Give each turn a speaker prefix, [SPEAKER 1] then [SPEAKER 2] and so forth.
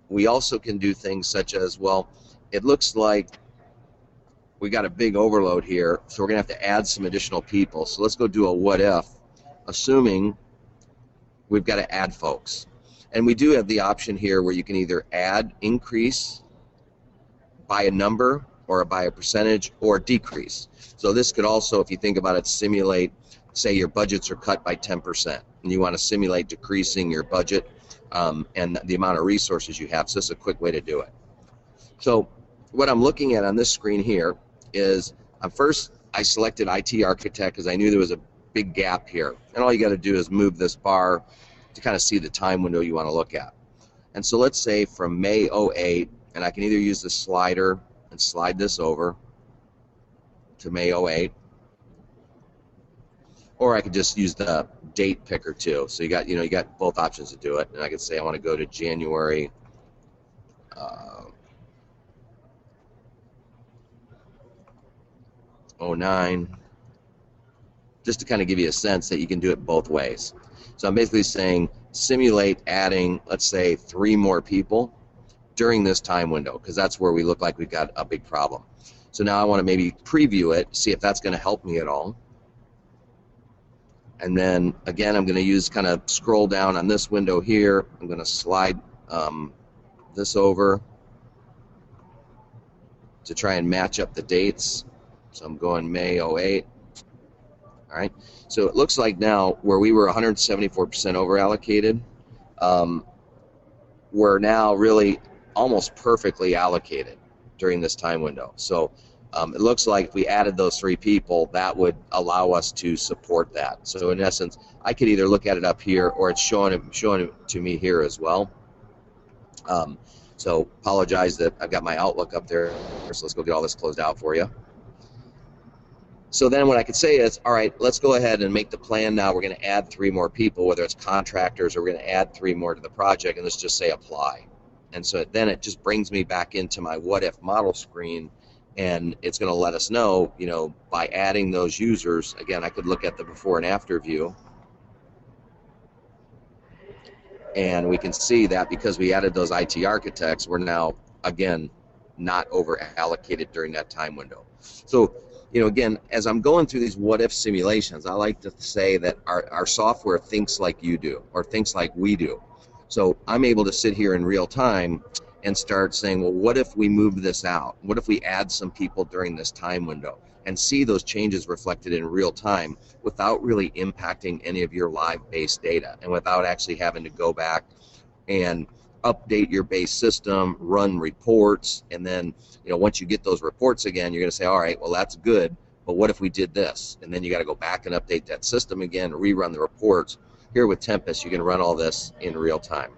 [SPEAKER 1] we also can do things such as, well, it looks like we got a big overload here, so we're going to have to add some additional people. So let's go do a what if, assuming we've got to add folks. And we do have the option here where you can either add, increase by a number or by a percentage, or decrease. So this could also, if you think about it, simulate, say your budgets are cut by 10% and you want to simulate decreasing your budget and the amount of resources you have. So this is a quick way to do it. So what I'm looking at on this screen here is first I selected IT architect because I knew there was a big gap here, and all you got to do is move this bar to kind of see the time window you want to look at. And so let's say from May 08, and I can either use the slider and slide this over to May 08, or I could just use the date picker too. So you got both options to do it. And I could say I want to go to January 09, just to kind of give you a sense that you can do it both ways. So I'm basically saying simulate adding, let's say, 3 more people during this time window, because that's where we look like we've got a big problem. So now I want to maybe preview it, see if that's going to help me at all. And then again, I'm going to use kind of scroll down on this window here. I'm going to slide this over to try and match up the dates. So I'm going May 08. All right. So it looks like now where we were 174% over allocated, we're now really almost perfectly allocated during this time window. So it looks like if we added those 3 people, that would allow us to support that. So in essence, I could either look at it up here, or it's showing it to me here as well. So apologize that I've got my Outlook up there. So let's go get all this closed out for you. So then what I could say is, all right, let's go ahead and make the plan now. We're going to add 3 more people, whether it's contractors, or we're going to add 3 more to the project, and let's just say apply. And so then it just brings me back into my what if model screen, and it's going to let us know, by adding those users. Again, I could look at the before and after view, and we can see that because we added those IT architects, we're now, again, not over allocated during that time window. So, again, as I'm going through these what if simulations, I like to say that our software thinks like you do, or thinks like we do. So I'm able to sit here in real time and start saying, well, what if we move this out? What if we add some people during this time window, and see those changes reflected in real time without really impacting any of your live base data, and without actually having to go back and update your base system, run reports, and then once you get those reports again, you're going to say, all right, well, that's good, but what if we did this? And then you got to go back and update that system again, rerun the reports. Here with Tempus, you can run all this in real time.